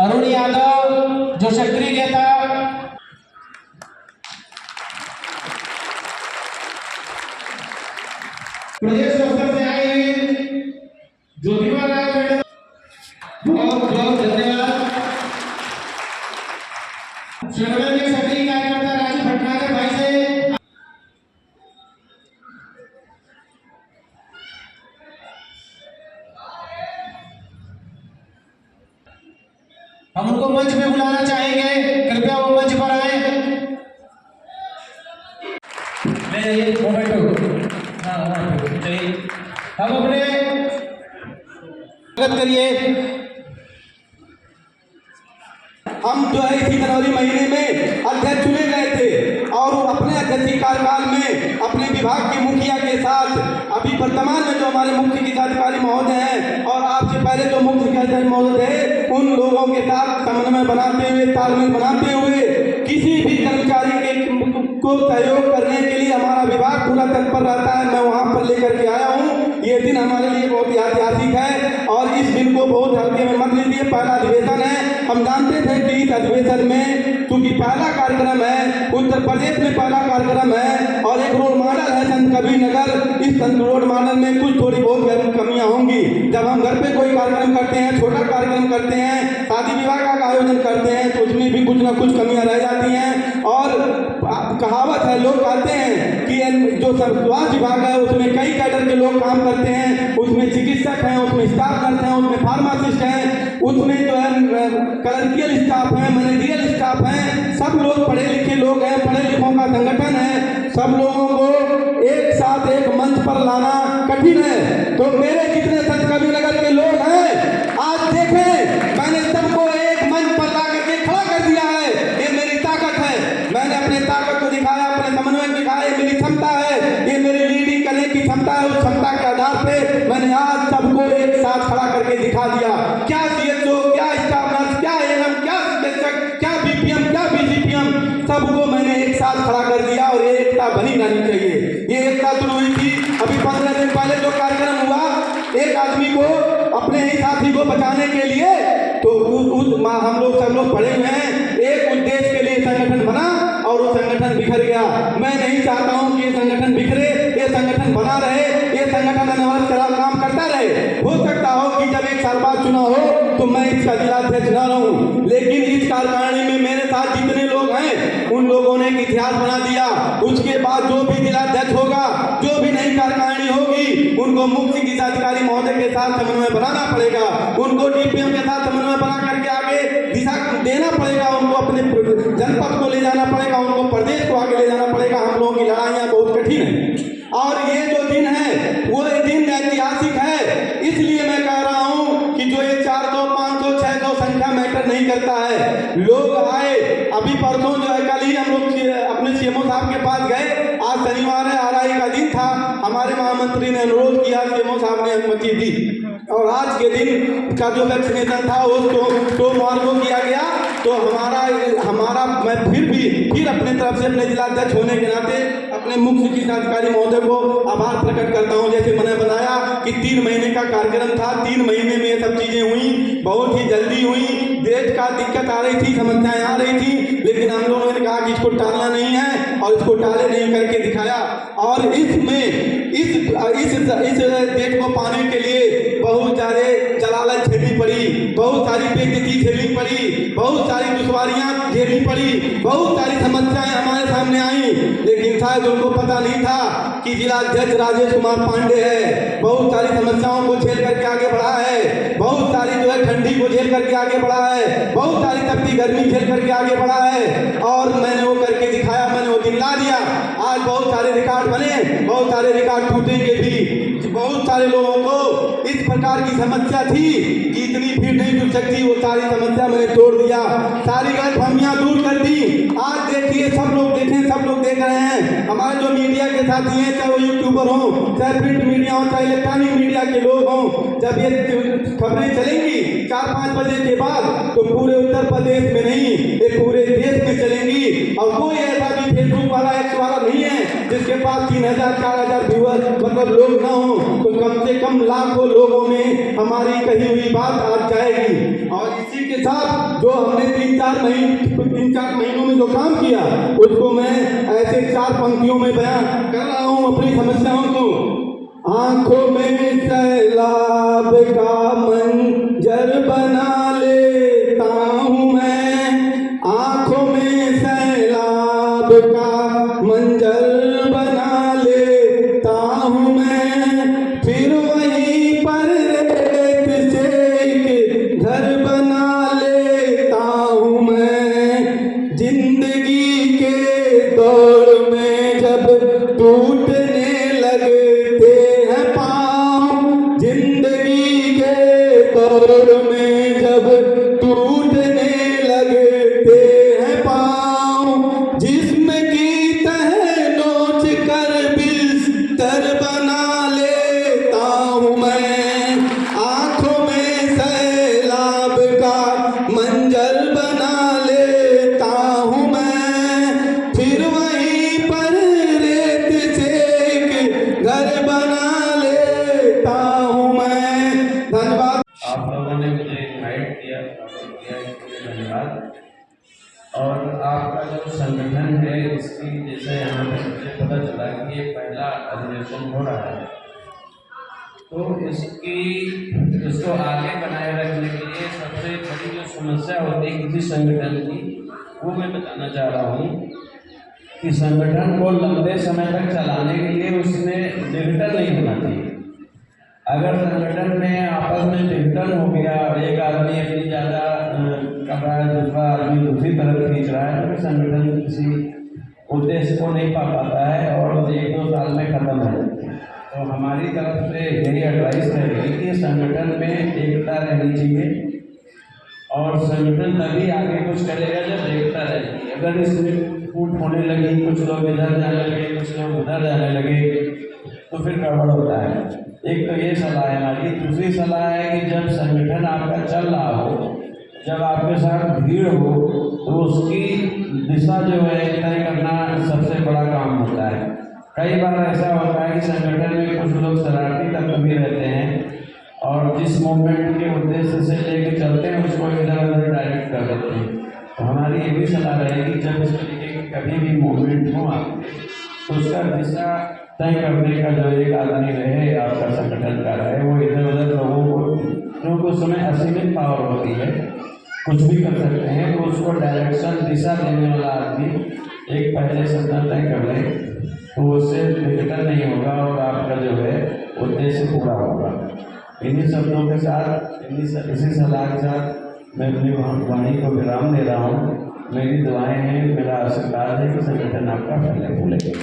अरुण यादव जो सक्रिय नेता, प्रदेश स्तर से आए हैं ज्योतिबा राय मैडम, बहुत बहुत धन्यवाद। संगठन के सक्रिय कार्यकर्ता राजू भटनागर भाई से हम उनको मंच पे बुलाना चाहेंगे, कृपया वो मंच पर आए। चलिए हम अपने स्वागत करिए। हम जो है इसी जनवरी महीने में अध्यक्ष चुने गए थे और अपने अध्यक्षीय कार्यकाल में अपने विभाग के मुखिया के साथ अभी वर्तमान में जो हमारे मुख्य शिक्षाधिकारी महोदय हैं और आपसे पहले जो मुख्य शिक्षाधिकारी महोदय थे उन लोगों के साथ समन्वय बनाते हुए, तालमेल बनाते हुए किसी भी कर्मचारी को सहयोग करने के लिए हमारा विभाग पूरा तत्पर रहता है। मैं वहाँ पर लेकर के आया हूँ। ये दिन हमारे लिए बहुत ही ऐतिहासिक है और इस दिन को बहुत हल्के में मत लीजिए। पहला अधिवेशन है, हम जानते थे कि इस अधिवेशन में क्योंकि पहला कार्यक्रम है, उत्तर प्रदेश में पहला कार्यक्रम है और एक रोड मॉडल है संत कबीर नगर। इस संत रोड मॉडल में कुछ थोड़ी बहुत कमियां होंगी। जब हम घर पे कोई कार्यक्रम करते हैं, छोटा कार्यक्रम करते हैं, शादी विवाह का आयोजन करते हैं तो उसमें भी कुछ ना कुछ कमियां रह जाती हैं। और कहावत है, लोग कहते हैं कि जो स्वास्थ्य विभाग है उसमें कई कैडर के लोग काम करते हैं, उसमें चिकित्सक हैं, उसमें स्टाफ नर्स हैं, उसमें फार्मासिस्ट हैं, उसमें जो है क्लर्कियल स्टाफ है, मैनेजरियल स्टाफ है, सब लोग पढ़े लिखे लोग हैं, पढ़े लिखों का संगठन है। सब लोगों को एक साथ एक मंच पर लाना कठिन है। तो मेरे जितने संत कबीर नगर के लोग हैं आज देखें, मैंने सबको एक मंच पर ला करके खड़ा कर दिया है। ये मेरी ताकत है, मैंने अपने ताकत को दिखाया, अपने समन्वय दिखाया, ये मेरी क्षमता है, ये मेरी लीडिंग करने की क्षमता है। उस क्षमता के आधार पे मैंने आज सबको एक साथ खड़ा करके दिखा दिया। क्या सीएचओ, क्या स्टाफ नर्स, क्या एएनएम, क्या शिक्षक, क्या बीपीएम, क्या बीसीपीएम, सबको मैंने एक साथ खड़ा कर दिया और ये एकता बनी रहनी चाहिए। ये एकता शुरू हुई थी अभी 15 दिन पहले जो कार्यक्रम हुआ, एक आदमी को अपने ही साथी को बचाने के लिए, तो हम लोग सब लोग पढ़े हुए हैं, एक उद्देश्य के लिए संगठन बना और वो संगठन बिखर गया। मैं नहीं चाहता हूं कि ये संगठन बिखरे, ये संगठन बना रहे, ये संगठन अनवरत काम करता रहे। हो सकता हो कि जब एक साल बाद चुनाव हो तो मैं इसका जिलाध्यक्ष न रहूं, लेकिन इस कार्यकारिणी में मेरे साथ जितने लोग हैं उन लोगों ने एक इतिहास बना दिया। उसके बाद जो भी जिलाध्यक्ष होगा, जो भी नई कार्यकारिणी होगी, उनको मुख्य शिक्षाधिकारी महोदय के साथ समन्वय बनाना पड़ेगा, उनको डीपीएम के साथ समन्वय बना करके आगे दिशा देना पड़ेगा, उनको अपने जनपद को ले जाना पड़ेगा, उनको प्रदेश को आगे ले जाना पड़ेगा। हम लोगों की लड़ाइयाँ बहुत कठिन है और ये जो दिन है वो दिन ऐतिहासिक है। इसलिए मैं कह रहा हूँ कि जो ये 400, 500, 600 संख्या मैटर नहीं करता है। लोग आए, अभी परसों जो है, कल ही हम लोग अपने सीएमओ साहब के पास गए। आज शनिवार है, आरआई का दिन था, हमारे महामंत्री ने अनुरोध किया, सीएमओ साहब ने अनुमति दी और आज के दिन का जो वैक्सीनेशन था वो सोमवार को किया गया। तो हमारा मैं फिर अपने तरफ से अपने जिलाध्यक्ष होने के नाते अपने मुख्य शिक्षाधिकारी महोदय को आभार प्रकट करता हूं। जैसे मैंने बताया कि 3 महीने का कार्यक्रम था, 3 महीने में ये सब चीजें हुई, बहुत ही जल्दी हुई। देश का दिक्कत आ रही थी, समस्याएं आ रही थी, लेकिन हम लोगों ने कहा कि इसको टालना नहीं है और इसको टाले नहीं करके दिखाया। और इसमें इस देश को पाने के लिए बहुत ज्यादा जलालत झेलनी पड़ी, बहुत सारी बेइज्जती झेलनी पड़ी, बहुत सारी दुश्वारियां झेलनी पड़ी, बहुत सारी समस्याएं हमारे सामने आई, लेकिन शायद उनको पता नहीं था कि जिलाध्यक्ष राजेश कुमार पांडे है, बहुत सारी समस्याओं को झेल करके आगे बढ़ा है, बहुत सारी जो है ठंडी को झेल करके आगे बढ़ा है, बहुत सारी तपती गर्मी झेल करके आगे बढ़ा है और मैंने वो करके दिखाया, मैंने वो दिन ला दिया। आज बहुत सारे रिकॉर्ड बने, बहुत सारे रिकॉर्ड टूटेंगे भी। बहुत सारे लोगों को इस प्रकार की समस्या थी कि इतनी भीड़ नहीं जुट सकती, वो सारी समस्या मैंने तोड़ दिया, सारी गलतफहमियां दूर कर दी। आज देखिए, सब लोग देखें, सब लोग देख रहे हैं, हमारे जो मीडिया के साथी हैं, चाहे वो यूट्यूबर हो, चाहे प्रिंट मीडिया हो, चाहे इलेक्ट्रॉनिक मीडिया के लोग हों, जब ये खबरें चलेंगी 4-5 बजे के बाद तो पूरे उत्तर प्रदेश में नहीं, ये पूरे देश में चलेंगी। और कोई ऐसा भी फेसबुक वाला, एक्स वाला नहीं है जिसके पास 3000 4000 व्यूअर मतलब लोग ना हो, तो कम से कम लाखों लोगों में हमारी कही हुई बात आज जाएगी। और इसी के साथ जो हमने 3-4 महीनों में जो काम किया, उसको मैं ऐसे 4 पंक्तियों में बयान कर रहा हूँ अपनी समस्याओं को। आंखों में सैलाब का मंजर बना लेता हूँ मैं, आंखों में सैलाब का मंजर बना लेता हूँ मैं, फिर वहीं पर रेत से एक घर बना लेता हूँ मैं। जिंदगी के दौर में जब टूटने लगते हैं पाँव, जिंदगी के दौर में जब टूटने लगते हैं पाँव, जिस्म की तह नोच कर बिस्तर बना लेता हूँ मैं, आंखों में सैलाब का मंजर बना लेता हूँ मैं, फिर वहीं पर रेत से एक घर बना लेता हूँ मैं। धन्यवाद। आप लोगों ने मुझे इनवाइट किया इसके लिए धन्यवाद। और आपका जो संगठन है इसकी जैसे यहाँ पे मुझे पता चला कि ये पहला अधिवेशन हो रहा है, तो इसको आगे बनाए रखने के लिए सबसे बड़ी जो समस्या होती है किसी संगठन की, वो मैं बताना चाह रहा हूँ कि संगठन को लंबे समय तक चलाने के लिए उसमें डिजिटल नहीं होना चाहिए। अगर संगठन में आपस में डिजिटल हो गया और एक आदमी अपनी ज़्यादा कर रहा है, दूसरा आदमी दूसरी तरफ खींच रहा है, तो संगठन किसी उद्देश्य को नहीं पा पाता है और 1-2 साल में खत्म हो जाती है। तो हमारी तरफ से यही एडवाइस रहेगी कि संगठन में एकता रहनी चाहिए और संगठन तभी आगे कुछ करेगा जब एकता रहेगी। अगर इसमें फूट होने लगी, कुछ लोग इधर जाने लगे, कुछ लोग उधर जाने लगे, तो फिर गड़बड़ होता है। एक तो ये सलाह है हमारी। दूसरी सलाह है कि जब संगठन आपका चल रहा हो, जब आपके साथ भीड़ हो, तो उसकी दिशा जो है तय करना सबसे बड़ा काम होता है। कई बार ऐसा होता है कि संगठन में कुछ लोग शरारती तत्व भी रहते हैं और जिस मूवमेंट के उद्देश्य से लेके चलते हैं उसको इधर उधर डायरेक्ट कर देते हैं। तो हमारी ये भी सलाह रहेगी जब इस तरीके की कभी भी मूवमेंट हो आपके, तो उसका दिशा तय करने का जो एक आदमी रहे, आपका संगठन का रहे, वो इधर उधर लोगों को, क्योंकि उस समय असीमित पावर होती है, कुछ भी कर सकते हैं, तो उसको डायरेक्शन दिशा देने वाला आदमी एक पहले सप्ताह तय कर ले, तो उससे डिजिटल नहीं होगा और आपका जो है उद्देश्य पूरा होगा। इन्हीं शब्दों के साथ, इसी सलाह के साथ मैं अपनी वाणी को विराम दे रहा हूँ। मेरी दुआएं हैं, मेरा आशीर्वाद है कि संगठन आपका फले फूलेगा।